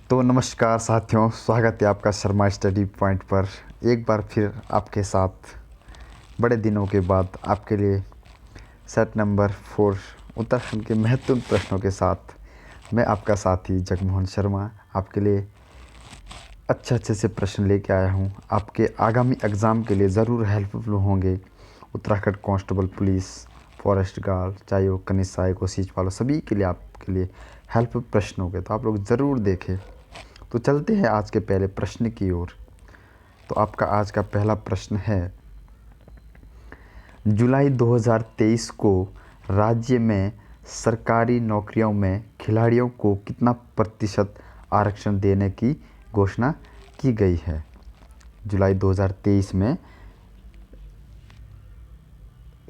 तो नमस्कार साथियों, स्वागत है आपका शर्मा स्टडी पॉइंट पर। एक बार फिर आपके साथ बड़े दिनों के बाद आपके लिए सेट नंबर 4 उत्तराखंड के महत्वपूर्ण प्रश्नों के साथ मैं आपका साथी जगमोहन शर्मा आपके लिए अच्छे से प्रश्न लेके आया हूँ। आपके आगामी एग्ज़ाम के लिए ज़रूर हेल्पफुल होंगे। Uttarakhand constable police, forest guard, चाहे वो कनिष्ठ सहायक हो, सीचपाल, सभी के लिए आपके लिए हेल्पफुल प्रश्न होंगे, तो आप लोग ज़रूर देखें। तो चलते हैं आज के पहले प्रश्न की ओर। तो आपका आज का पहला प्रश्न है, जुलाई 2023 को राज्य में सरकारी नौकरियों में खिलाड़ियों को कितना प्रतिशत आरक्षण देने की घोषणा की गई है। जुलाई 2023 में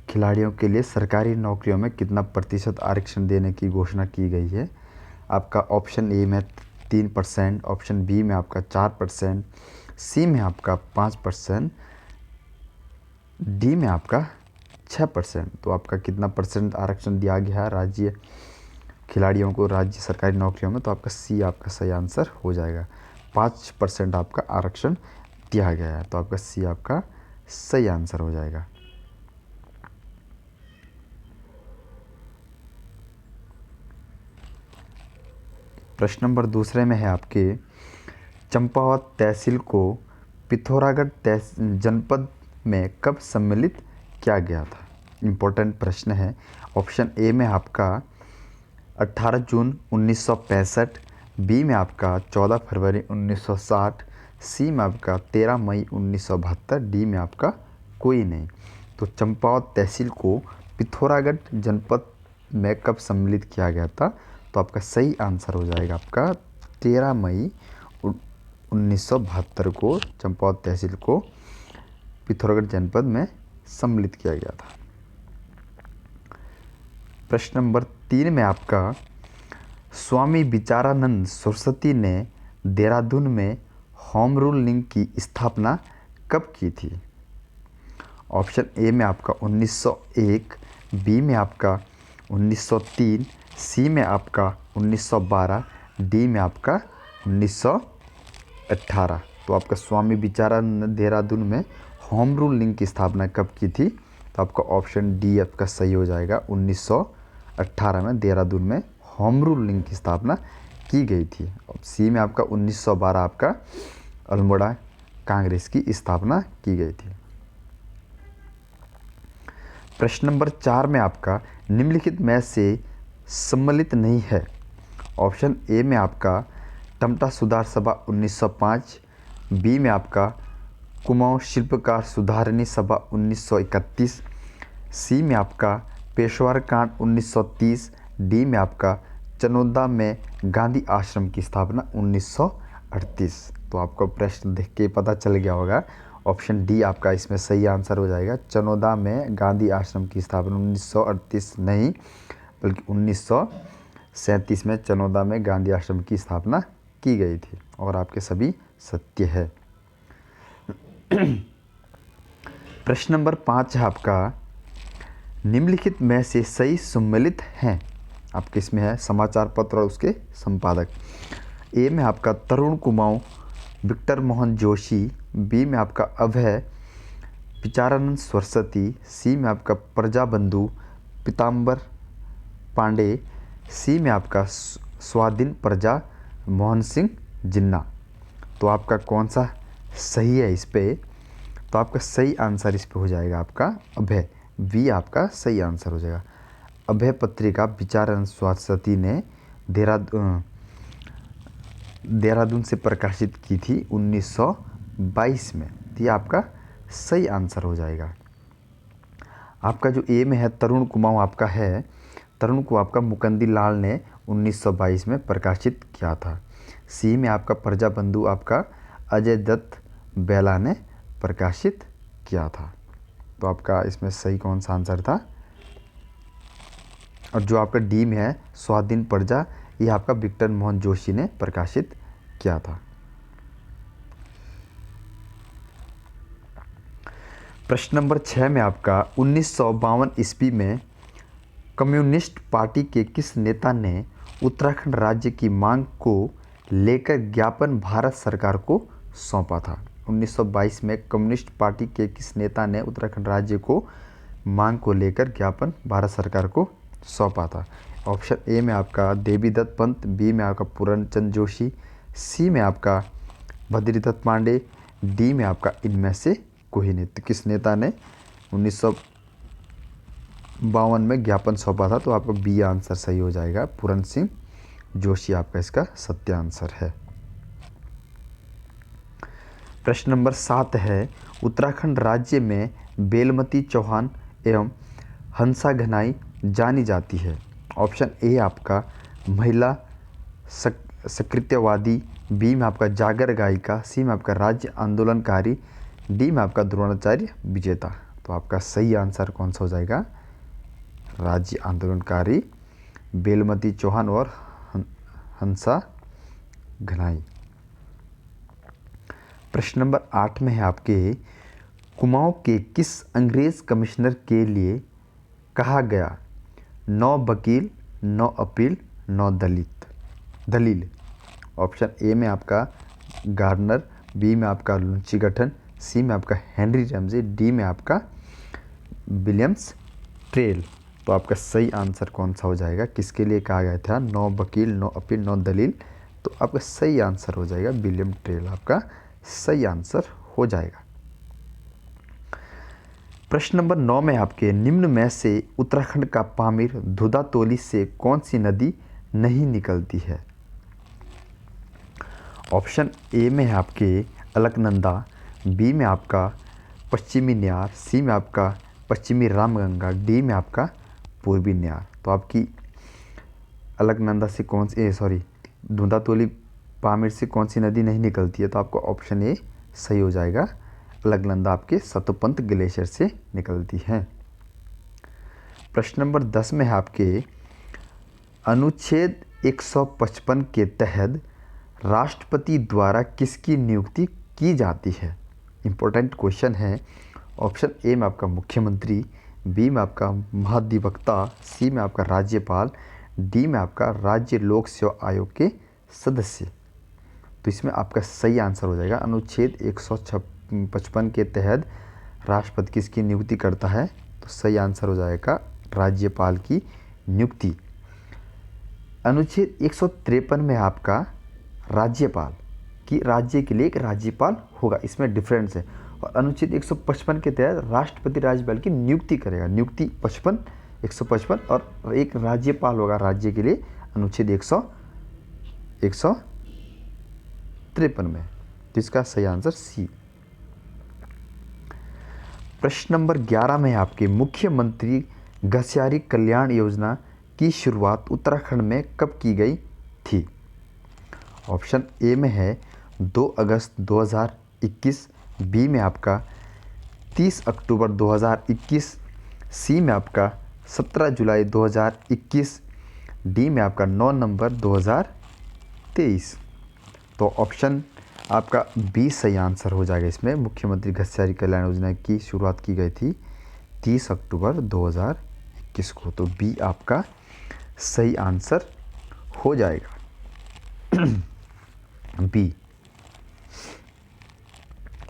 खिलाड़ियों के लिए सरकारी नौकरियों में कितना प्रतिशत आरक्षण देने की घोषणा की गई है। आपका ऑप्शन ए में 3%, ऑप्शन बी में आपका 4%, सी में आपका 5%, डी में आपका 6%। तो आपका कितना परसेंट आरक्षण दिया गया है राज्य खिलाड़ियों को राज्य सरकारी नौकरियों में, तो आपका सी आपका सही आंसर हो जाएगा। 5% आपका आरक्षण दिया गया है, तो आपका सी आपका सही आंसर हो जाएगा। प्रश्न नंबर दूसरे में है आपके, चंपावत तहसील को पिथौरागढ़ जनपद में कब सम्मिलित किया गया था। इम्पोर्टेंट प्रश्न है। ऑप्शन ए में आपका 18 जून 1965, बी में आपका 14 फरवरी 1960, सी में आपका 13 मई 1972, डी में आपका कोई नहीं। तो चंपावत तहसील को पिथौरागढ़ जनपद में कब सम्मिलित किया गया था, तो आपका सही आंसर हो जाएगा आपका 13 मई 1972 को चंपावत तहसील को पिथौरागढ़ जनपद में सम्मिलित किया गया था। प्रश्न नंबर 3 में आपका, स्वामी विचारानंद सरस्वती ने देहरादून में होम रूल लीग की स्थापना कब की थी। ऑप्शन ए में आपका 1901, बी में आपका 1903, सी में आपका 1912, डी में आपका 1918। तो आपका स्वामी विचारानंद देहरादून में होम रूल लीग की स्थापना कब की थी, तो आपका ऑप्शन डी आपका सही हो जाएगा। 1918 में देहरादून में होम रूल लीग की स्थापना की गई थी। और सी में आपका 1912 आपका अल्मोड़ा कांग्रेस की स्थापना की गई थी। प्रश्न नंबर 4 में आपका, निम्नलिखित में से सम्मिलित नहीं है। ऑप्शन ए में आपका टमटा सुधार सभा 1905, बी में आपका कुमाऊं शिल्पकार सुधारणी सभा 1931, सी में आपका पेशवार कांड 1930, डी में आपका चनौदा में गांधी आश्रम की स्थापना 1938। तो आपको प्रश्न देख के पता चल गया होगा, ऑप्शन डी आपका इसमें सही आंसर हो जाएगा। चनौदा में गांधी आश्रम की स्थापना 1938 नहीं बल्कि 1937 में चनौदा में गांधी आश्रम की स्थापना की गई थी, और आपके सभी सत्य है। प्रश्न नंबर 5 है आपका, निम्नलिखित में से सही सम्मिलित हैं। आपके इसमें है समाचार पत्र और उसके संपादक। ए में आपका तरुण कुमाऊं विक्टर मोहन जोशी, बी में आपका अभय विचारानंद सरस्वती, सी में आपका प्रजाबंधु पीताम्बर पांडे, सी में आपका स्वाधीन प्रजा मोहन सिंह जिन्ना। तो आपका कौन सा सही है इस पे, तो आपका सही आंसर इस पे हो जाएगा आपका अभय, वी आपका सही आंसर हो जाएगा। अभय पत्रिका विचारानंद सरस्वती ने देहरादून से प्रकाशित की थी 1922 में। तो ये आपका सही आंसर हो जाएगा। आपका जो ए में है तरुण कुमाऊं आपका है, तरुण को आपका मुकंदी लाल ने 1922 में प्रकाशित किया था। सी में आपका प्रजाबंधु आपका अजय दत्त बेला ने प्रकाशित किया था। तो आपका इसमें सही कौन सा आंसर था, और जो आपका डी में है स्वाधीन प्रजा, ये आपका विक्टर मोहन जोशी ने प्रकाशित किया था। प्रश्न नंबर 6 में आपका 1952 ईस्वी में कम्युनिस्ट पार्टी के किस नेता ने उत्तराखंड राज्य की मांग को लेकर ज्ञापन भारत सरकार को सौंपा था? 1922 में कम्युनिस्ट पार्टी के किस नेता ने उत्तराखंड राज्य को मांग को लेकर ज्ञापन भारत सरकार को सौंपा था? ऑप्शन ए में आपका देवीदत्त पंत, बी में आपका पूरनचंद जोशी, सी में आपका बद्रीदत्त पांडे, डी में आपका इनमें से कोई नहीं। तो किस नेता ने 1952 में ज्ञापन सौंपा था? तो आपका बी आंसर सही हो जाएगा, पूरन सिंह जोशी आपका इसका सत्य आंसर है। प्रश्न नंबर 7 है, उत्तराखंड राज्य में बेलमती चौहान एवं हंसा घनाई जानी जाती है? ऑप्शन ए आपका महिला सकृत्यवादी, बी में आपका जागर गायिका, सी में आपका राज्य आंदोलनकारी, डी में आपका द्रोणाचार्य विजेता। तो आपका सही आंसर कौन सा हो जाएगा? राज्य आंदोलनकारी बेलमती चौहान और हंसा घनाई। प्रश्न नंबर 8 में है आपके, कुमाऊं के किस अंग्रेज कमिश्नर के लिए कहा गया 9 वकील 9 अपील 9 दलील? ऑप्शन ए में आपका गार्नर, बी में आपका लुंची गठन, सी में आपका हेनरी रैमजे, डी में आपका विलियम्स ट्रेल। तो आपका सही आंसर कौन सा हो जाएगा? किसके लिए कहा गया था 9 वकील 9 अपील 9 दलील? तो आपका सही आंसर हो जाएगा विलियम ट्रेल, आपका सही आंसर हो जाएगा। प्रश्न नंबर 9 में आपके, निम्न में से उत्तराखंड का पामीर धुदातोली से कौन सी नदी नहीं निकलती है? ऑप्शन ए में है आपके अलकनंदा, बी में आपका पश्चिमी न्यार, सी में आपका पश्चिमी रामगंगा, डी में आपका पूर्वी न्यार। तो आपकी अलकनंदा से कौन सी धुंधातोली पामीर से कौन सी नदी नहीं निकलती है? तो आपको ऑप्शन ए सही हो जाएगा, अलकनंदा आपके सतोपंत ग्लेशियर से निकलती है। प्रश्न नंबर 10 में है आपके, अनुच्छेद 155 के तहत राष्ट्रपति द्वारा किसकी नियुक्ति की जाती है? इंपॉर्टेंट क्वेश्चन है। ऑप्शन ए में आपका मुख्यमंत्री, बी में आपका महाधिवक्ता, सी में आपका राज्यपाल, डी में आपका राज्य लोक सेवा आयोग के सदस्य। तो इसमें आपका सही आंसर हो जाएगा, अनुच्छेद 155 के तहत राष्ट्रपति किसकी नियुक्ति करता है? तो सही आंसर हो जाएगा राज्यपाल की नियुक्ति। अनुच्छेद 153 में आपका राज्यपाल कि राज्य के लिए एक राज्यपाल होगा, इसमें डिफरेंस है। और अनुच्छेद 155 के तहत राष्ट्रपति राज्यपाल की नियुक्ति करेगा, नियुक्ति 155 और एक राज्यपाल होगा राज्य के लिए, अनुच्छेद 153 में। तो इसका सही आंसर सी। प्रश्न नंबर 11 में आपके, मुख्यमंत्री घसियारी कल्याण योजना की शुरुआत उत्तराखंड में कब की गई थी? ऑप्शन ए में है 2 अगस्त 2021, बी में आपका 30 अक्टूबर 2021, सी में आपका 17 जुलाई 2021, डी में आपका 9 नवंबर 2023। तो ऑप्शन आपका बी सही आंसर हो जाएगा इसमें। मुख्यमंत्री घसियारी कल्याण योजना की शुरुआत की गई थी 30 अक्टूबर 2021 को। तो बी आपका सही आंसर हो जाएगा। बी।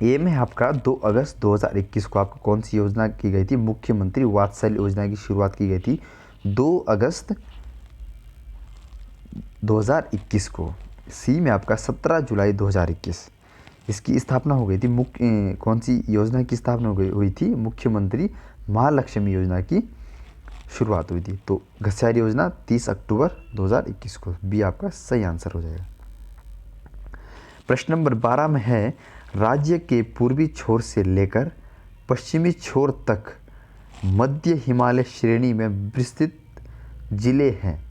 ए में आपका 2 अगस्त 2021 को आपको कौन सी योजना की गई थी? मुख्यमंत्री वात्सल्य योजना की शुरुआत की गई थी 2 अगस्त 2021 को। सी में आपका 17 जुलाई 2021 इसकी स्थापना हो गई थी। कौन सी योजना की स्थापना हुई थी? मुख्यमंत्री महालक्ष्मी योजना की शुरुआत हुई थी। तो घसियारी योजना 30 अक्टूबर 2021 को। बी आपका सही आंसर हो जाएगा। प्रश्न नंबर 12 में है, राज्य के पूर्वी छोर से लेकर पश्चिमी छोर तक मध्य हिमालय श्रेणी में विस्तृत जिले हैं।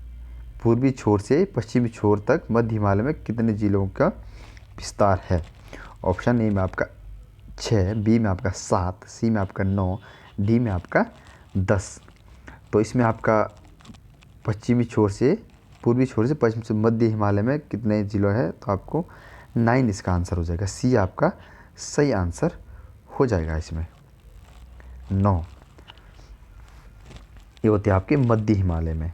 पूर्वी छोर से पश्चिमी छोर तक मध्य हिमालय में कितने जिलों का विस्तार है? ऑप्शन ए में आपका 6, बी में आपका 7, सी में आपका 9, डी में आपका 10। तो इसमें आपका पश्चिमी छोर से पूर्वी छोर से पश्चिम से मध्य हिमालय में कितने जिलों है? तो आपको 9 इसका आंसर हो जाएगा। सी आपका सही आंसर हो जाएगा। इसमें 9 ये होते हैं आपके मध्य हिमालय में।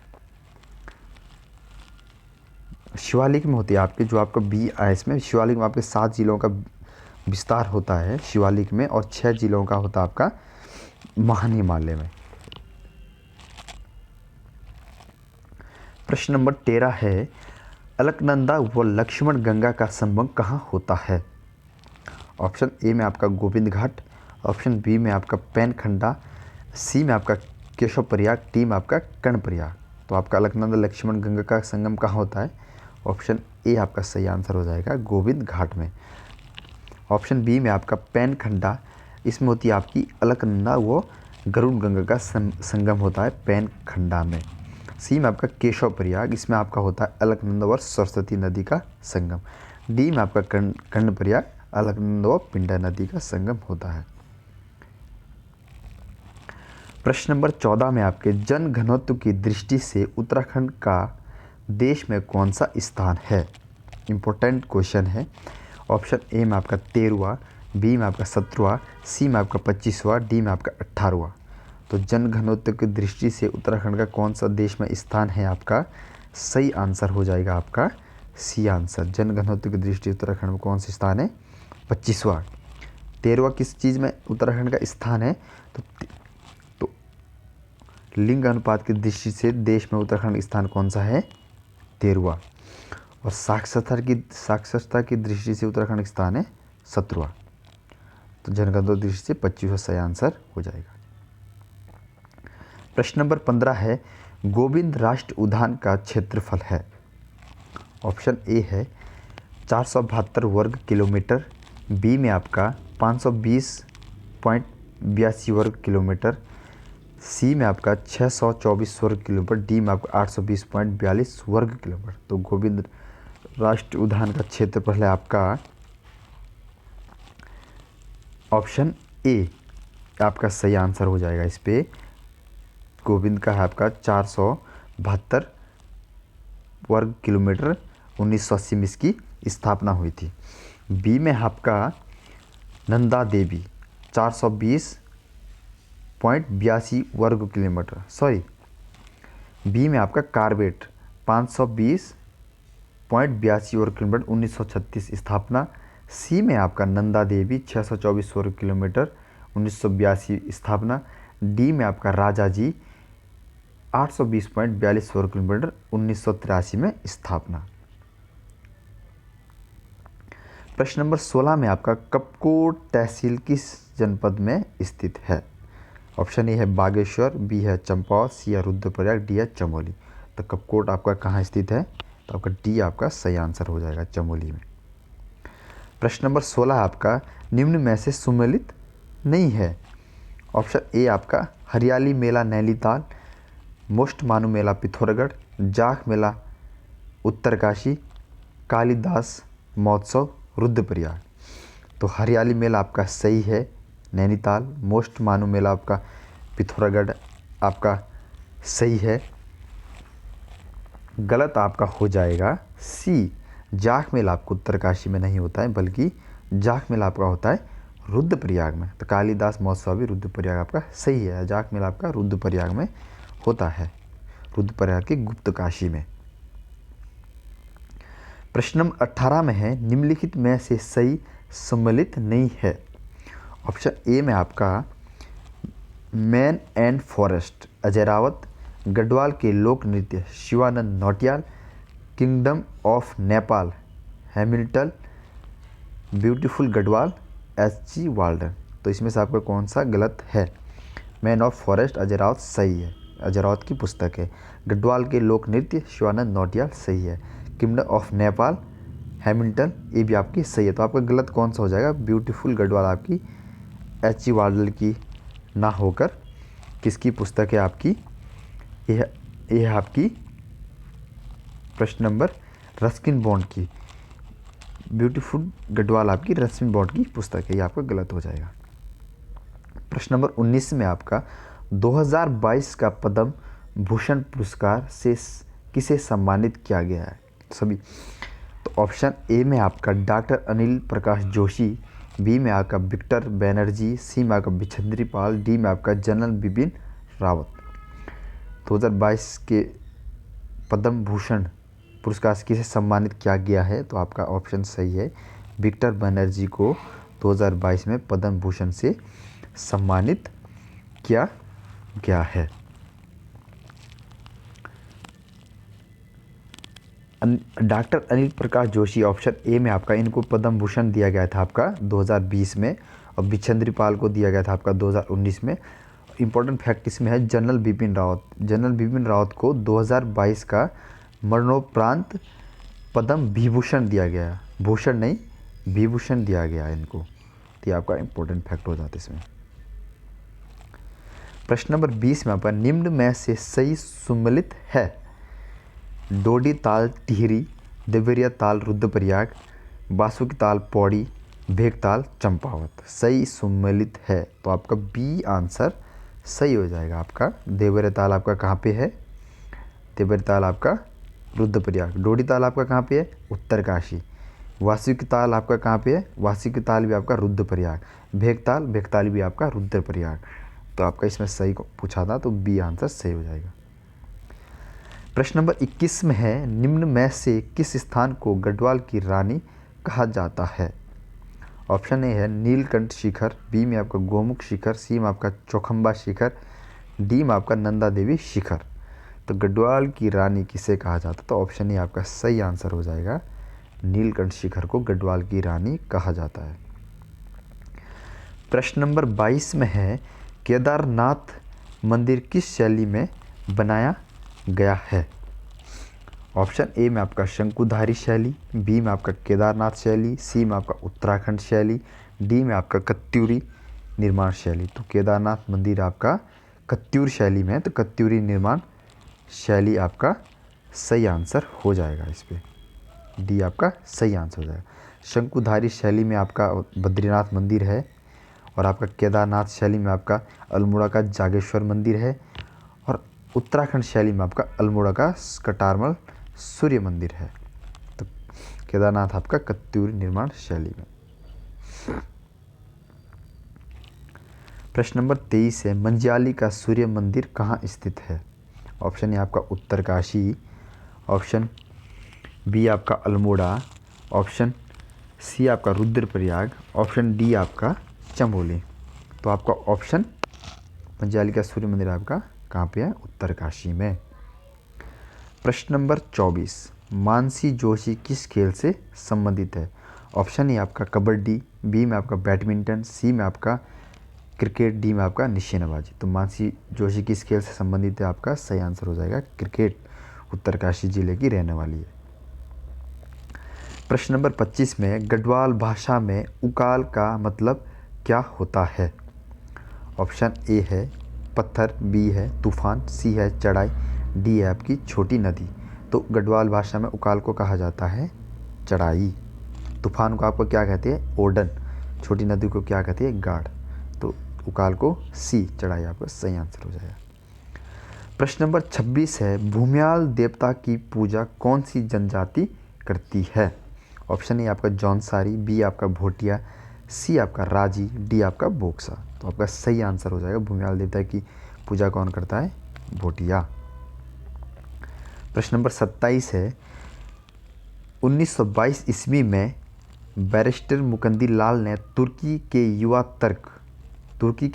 शिवालिक में होती है आपके, जो आपका बी आया इसमें, शिवालिक में आपके 7 जिलों का विस्तार होता है शिवालिक में, और 6 जिलों का होता है आपका महान हिमालय में। प्रश्न नंबर 13 है, अलकनंदा व लक्ष्मण गंगा का संगम कहाँ होता है? ऑप्शन ए में आपका गोविंद घाट, ऑप्शन बी में आपका पैनखंडा, सी में आपका केशव प्रयाग, डी में आपका कर्णप्रयाग। तो आपका अलकनंदा लक्ष्मण गंगा का संगम कहाँ होता है? ऑप्शन ए आपका सही आंसर हो जाएगा गोविंद घाट में। ऑप्शन बी में आपका पैनखंडा, इसमें होती है आपकी अलकनंदा व गरुड़ गंगा का संगम होता है पैनखंडा में। सी में आपका केशव प्रयाग, इसमें आपका होता है अलकनंदा और सरस्वती नदी का संगम। डी में आपका कर्णप्रयाग, अलकनंदा व पिंडा नदी का संगम होता है। प्रश्न नंबर 14 में आपके जन घनत्व की दृष्टि से उत्तराखंड का देश में कौन सा स्थान है? इम्पोर्टेंट क्वेश्चन है। ऑप्शन ए में आपका 13वां, बी में आपका 17वां, सी में आपका 25वां, डी में आपका 18वां। तो जन घनत्व की दृष्टि से उत्तराखंड का कौन सा देश में स्थान है? आपका सही आंसर हो जाएगा आपका सी आंसर। जन घनत्व की दृष्टि से उत्तराखंड में कौन सा स्थान है? 25वां। 13वां किस चीज़ में उत्तराखंड का स्थान है? तो लिंग अनुपात की दृष्टि से देश में उत्तराखंड स्थान कौन सा है? 13वां। और साक्षरता की दृष्टि से उत्तराखंड स्थान है 17वां। तो जनगणना दृष्टि से 25वां सही आंसर हो जाएगा। प्रश्न नंबर 15 है, गोविंद राष्ट्रीय उद्यान का क्षेत्रफल है? ऑप्शन ए है 472 वर्ग किलोमीटर, बी में आपका 520.82 वर्ग किलोमीटर, सी में आपका 624 वर्ग किलोमीटर, डी में आपका 820.42 वर्ग किलोमीटर। तो गोविंद राष्ट्रीय उद्यान का क्षेत्रफल है आपका ऑप्शन ए आपका सही आंसर हो जाएगा। इस पे गोविंद का है आपका 472 वर्ग किलोमीटर, 1980 में इसकी स्थापना हुई थी। बी में आपका नंदा देवी 420.82 वर्ग किलोमीटर, सॉरी, बी में आपका कार्बेट 520.82 वर्ग किलोमीटर, 1936 स्थापना। सी में आपका नंदा देवी 624 वर्ग किलोमीटर, 1982 स्थापना। डी में आपका राजा जी 820.42 वर्ग किलोमीटर, 1983 में स्थापना। प्रश्न नंबर 16 में आपका कपकोट तहसील किस जनपद में स्थित है? ऑप्शन ए है बागेश्वर, बी है चंपावत, सी है रुद्रप्रयाग, डी है चमोली। तो कपकोट आपका कहाँ स्थित है? तो आपका डी आपका सही आंसर हो जाएगा, चमोली में। प्रश्न नंबर 16 आपका निम्न में से सम्मिलित नहीं है। ऑप्शन ए आपका हरियाली मेला नैनीताल, मोस्ट मानू मेला पिथौरागढ़, जाख मेला उत्तरकाशी, कालिदास महोत्सव रुद्रप्रयाग। तो हरियाली मेला आपका सही है नैनीताल, मोस्ट मानू मेला आपका पिथौरागढ़ आपका सही है। गलत आपका हो जाएगा सी, जाख मेला आपको उत्तरकाशी में नहीं होता है, बल्कि जाख मेला आपका होता है रुद्रप्रयाग में। तो कालिदास महोत्सव भी रुद्रप्रयाग आपका सही है, जाख मेला आपका रुद्रप्रयाग में होता है, रुद्रप्रयाग की गुप्तकाशी में। प्रश्न नंबर 18 में है, निम्नलिखित में से सही सम्मिलित नहीं है। ऑप्शन ए में आपका मैन एंड फॉरेस्ट अजयरावत, गढ़वाल के लोक नृत्य Shivanand Nautiyal, kingdom of Nepal Hamilton, beautiful Garhwal H.G.. Walden. तो इसमें से आपका कौन सा गलत है? मैन ऑफ फॉरेस्ट अजयरावत सही है, अजयरावत की पुस्तक है। गढ़वाल के लोक नृत्य शिवानंद नौटियाल सही है। किंगडम ऑफ नेपाल हैमिल्टन ये भी आपकी सही है। तो आपका गलत कौन सा हो जाएगा? ब्यूटीफुल गढ़वाल आपकी एच.जी. वाल्डन की ना होकर किसकी पुस्तक है आपकी? यह आपकी प्रश्न नंबर रस्किन बॉन्ड की, ब्यूटीफुल गढ़वाल आपकी रस्किन बॉन्ड की पुस्तक है, ये आपका गलत हो जाएगा। प्रश्न नंबर 19 में आपका 2022 का पद्म भूषण पुरस्कार से किसे सम्मानित किया गया है? सभी। तो ऑप्शन ए में आपका डॉक्टर अनिल प्रकाश जोशी, बी में आपका विक्टर बैनर्जी, सी में आपका बिछंद्री पाल, डी में आपका जनरल बिपिन रावत। 2022 के पद्म भूषण पुरस्कार से किसे सम्मानित किया गया है? तो आपका ऑप्शन सही है, विक्टर बनर्जी को 2022 में पद्म भूषण से सम्मानित किया गया है। Doctor Anil Prakash Joshi, option A में आपका, इनको पद्म भूषण दिया गया था आपका 2020 में, और बिछेंद्री पाल को दिया गया था आपका 2019 में। इंपॉर्टेंट फैक्ट इसमें है, जनरल बिपिन रावत को 2022 का मरणोपरांत पद्म विभूषण दिया गया, भूषण नहीं विभूषण दिया गया इनको। तो ये आपका इंपॉर्टेंट फैक्ट हो जाता है इसमें। प्रश्न नंबर 20 में आपका, निम्न में से सही सुमेलित है? डोडी ताल टिहरी, देवरिया ताल रुद्रप्रयाग, बासुकी ताल पौड़ी, भेक ताल चंपावत। सही सुमेलित है तो आपका बी आंसर सही हो जाएगा आपका। देवरिया ताल आपका कहाँ पे है? देवरिया ताल आपका रुद्रप्रयाग। डोडी ताल आपका कहाँ पे है? उत्तरकाशी। वासुकी ताल आपका कहाँ पे है? वासुकी ताल भी आपका रुद्रप्रयाग। भेक ताल भी आपका रुद्रप्रयाग। तो आपका इसमें सही पूछा था तो बी आंसर सही हो जाएगा। प्रश्न नंबर 21 में है, निम्न में से किस स्थान को गढ़वाल की रानी कहा जाता है? ऑप्शन ए है नीलकंठ शिखर, बी में आपका गोमुख शिखर, सी में आपका चौखंबा शिखर, डी में आपका नंदा देवी शिखर। तो गढ़वाल की रानी किसे कहा जाता है? तो ऑप्शन ए आपका सही आंसर हो जाएगा, नीलकंठ शिखर को गढ़वाल की रानी कहा जाता है। प्रश्न नंबर 22 में है, केदारनाथ मंदिर किस शैली में बनाया गया है? ऑप्शन ए में आपका शंकुधारी शैली, बी में आपका केदारनाथ शैली, सी में आपका उत्तराखंड शैली, डी में आपका कत्यूरी निर्माण शैली। तो केदारनाथ मंदिर आपका कत्यूर शैली में है, तो कत्यूरी निर्माण शैली आपका सही आंसर हो जाएगा। इस पर डी आपका सही आंसर हो जाएगा। शंकुधारी शैली में आपका बद्रीनाथ मंदिर है, और आपका केदारनाथ शैली में आपका अल्मोड़ा का जागेश्वर मंदिर है, और उत्तराखंड शैली में आपका अल्मोड़ा का कटारमल सूर्य मंदिर है। तो केदारनाथ आपका कत्यूरी निर्माण शैली में। प्रश्न नंबर 23 है, मंजियाली का सूर्य मंदिर कहाँ स्थित है? ऑप्शन ए आपका उत्तरकाशी, ऑप्शन बी आपका अल्मोड़ा, ऑप्शन सी आपका रुद्रप्रयाग, ऑप्शन डी आपका चमोली। तो आपका ऑप्शन मंजियाली का सूर्य मंदिर आपका कहाँ पे है? उत्तरकाशी में। प्रश्न नंबर 24, मानसी जोशी किस खेल से संबंधित है? ऑप्शन ए आपका कबड्डी, बी में आपका बैडमिंटन, सी में आपका क्रिकेट, डी में आपका निशानेबाजी। तो मानसी जोशी किस खेल से संबंधित है? आपका सही आंसर हो जाएगा क्रिकेट, उत्तरकाशी जिले की रहने वाली है। प्रश्न नंबर 25 में, गढ़वाल भाषा में उकाल का मतलब क्या होता है? ऑप्शन ए है पत्थर, बी है तूफान, सी है चढ़ाई, डी है आपकी छोटी नदी। तो गढ़वाल भाषा में उकाल को कहा जाता है चढ़ाई। तूफान को आपको क्या कहते हैं? ओडन। छोटी नदी को क्या कहते हैं? गाढ़। तो उकाल को सी चढ़ाई आपका सही आंसर हो जाएगा। प्रश्न नंबर 26 है, भूमियाल देवता की पूजा कौन सी जनजाति करती है? ऑप्शन ए आपका जौनसारी, बी आपका भोटिया, सी आपका राजी, डी आपका बोक्सा। तो आपका सही आंसर हो जाएगा, भूमियाल देवता की पूजा कौन करता है? भोटिया। प्रश्न नंबर 27 है, 1922 ईस्वी में बैरिस्टर मुकंदी लाल ने तुर्की के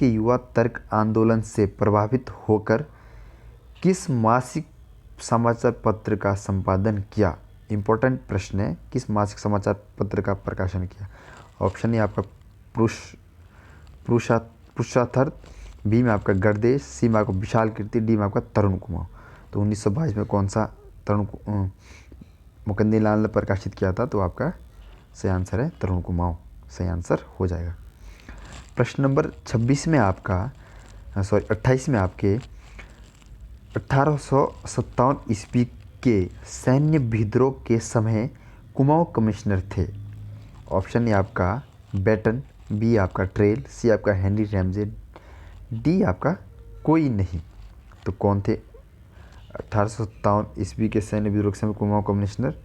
युवा तर्क आंदोलन से प्रभावित होकर किस मासिक समाचार पत्र का संपादन किया? इंपॉर्टेंट प्रश्न है, किस मासिक समाचार पत्र का प्रकाशन किया? ऑप्शन ए आपका पुरुषार्थ, बी में आपका गर्देश, सी में आपका विशाल कीर्ति, डी में आपका तरुण कुमार। तो 1922 में कौन सा मुकंदी लाल ने प्रकाशित किया था? तो आपका सही आंसर है तरुण कुमार, सही आंसर हो जाएगा। प्रश्न नंबर 26 में आपका 28 में आपके 1857 ईस्वी के सैन्य विद्रोह के समय कुमाऊं कमिश्नर थे। ऑप्शन ए आपका बेटन, बी आपका ट्रेल, सी आपका हेनरी रैमजे, डी आपका कोई नहीं। तो कौन थे 1857 ईस्वी के सैन्य विद्रोह के समय कुमाऊं कमिश्नर?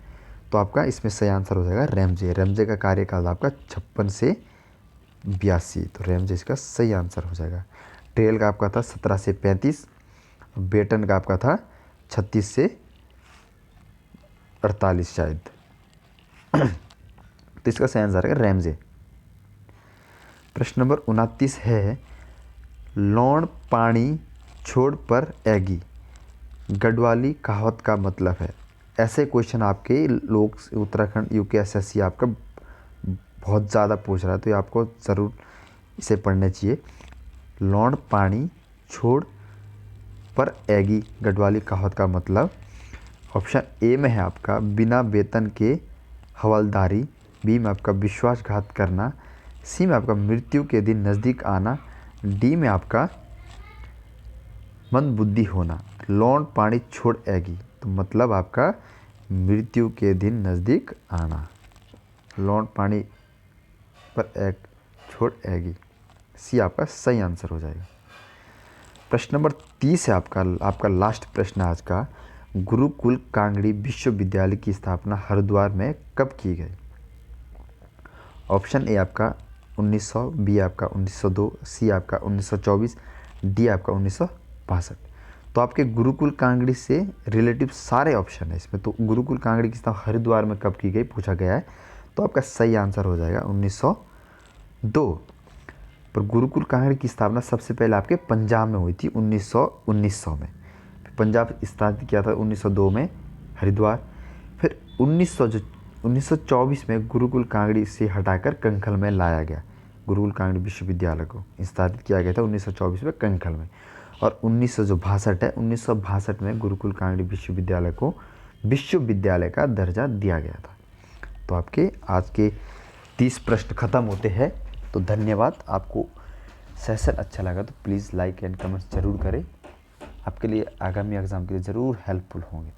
तो आपका इसमें सही आंसर हो जाएगा रैमजे का कार्यकाल आपका 56 से 82। तो रैमजे इसका सही आंसर हो जाएगा। ट्रेल का आपका था 17 से 35, बेटन का आपका था 36 से 1948 शायद। तो इसका सही आंसर है रैमजे। प्रश्न नंबर 29 है, लौण पानी छोड़ पर एगी गढ़वाली कहावत का मतलब है। ऐसे क्वेश्चन आपके लोग उत्तराखंड यूकेएसएससी आपका बहुत ज़्यादा पूछ रहा है, तो ये आपको ज़रूर इसे पढ़ना चाहिए। लौण पानी छोड़ पर एगी गढ़वाली कहावत का मतलब। ऑप्शन ए में है आपका बिना वेतन के हवलदारी, बी में आपका विश्वासघात करना, सी में आपका मृत्यु के दिन नज़दीक आना, डी में आपका मंदबुद्धि होना। लौण पानी छोड़ एगी, तो मतलब आपका मृत्यु के दिन नज़दीक आना। लौण पानी पर एग छोड़ एगी, सी आपका सही आंसर हो जाएगा। प्रश्न नंबर 30 है आपका लास्ट प्रश्न आज का। गुरुकुल कांगड़ी विश्वविद्यालय की स्थापना हरिद्वार में कब की गई? ऑप्शन ए आपका 1900, बी आपका 1902, सी आपका 1924, डी आपका 1962। तो आपके गुरुकुल कांगड़ी से रिलेटिव सारे ऑप्शन है इसमें, तो गुरुकुल कांगड़ी की स्थापना हरिद्वार में कब की गई पूछा गया है, तो आपका सही आंसर हो जाएगा 1902। पर गुरुकुल कांगड़ी की स्थापना सबसे पहले आपके पंजाब में हुई थी 1900 में। पंजाब स्थापित किया था 1902 में हरिद्वार। फिर 1924 में गुरुकुल कांगड़ी से हटाकर कंखल में लाया गया। गुरुकुल कांगड़ी विश्वविद्यालय को स्थापित किया गया था 1924 में कंखल में। और 1962 में गुरुकुल कांगड़ी विश्वविद्यालय को विश्वविद्यालय का दर्जा दिया गया था। तो आपके आज के 30 प्रश्न खत्म होते हैं। तो धन्यवाद। आपको सेशन अच्छा लगा तो प्लीज़ लाइक एंड कमेंट्स ज़रूर करें, आपके लिए आगामी एग्ज़ाम के लिए ज़रूर हेल्पफुल होंगे।